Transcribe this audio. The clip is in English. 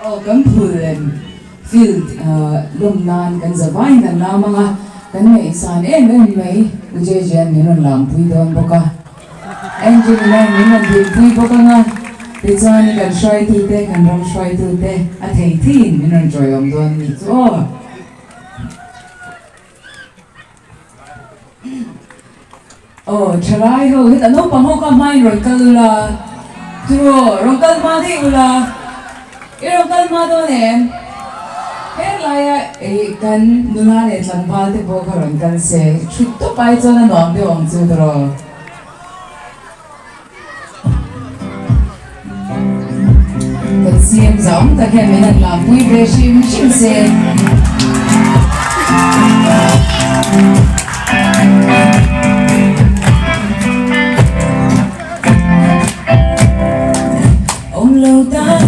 kan phulen field lum nan kan zawai kan na mga kan mai san mai uje jen minon lam pui don boka engine na minon di pui boka nga tichani kan shoi tu te kan ram shoi tu te a thei thin minon joyom don ni cho try ho hit ano pa ho ka mai ron kala tro ron kal ma di ula ron kal ma do ne laya kan nuna ne tlang ba te bo ka ron kal se chut to pai cho na nom de ong chu dro kan CM zong ta ke menan lam pui be shim chim se lâu ta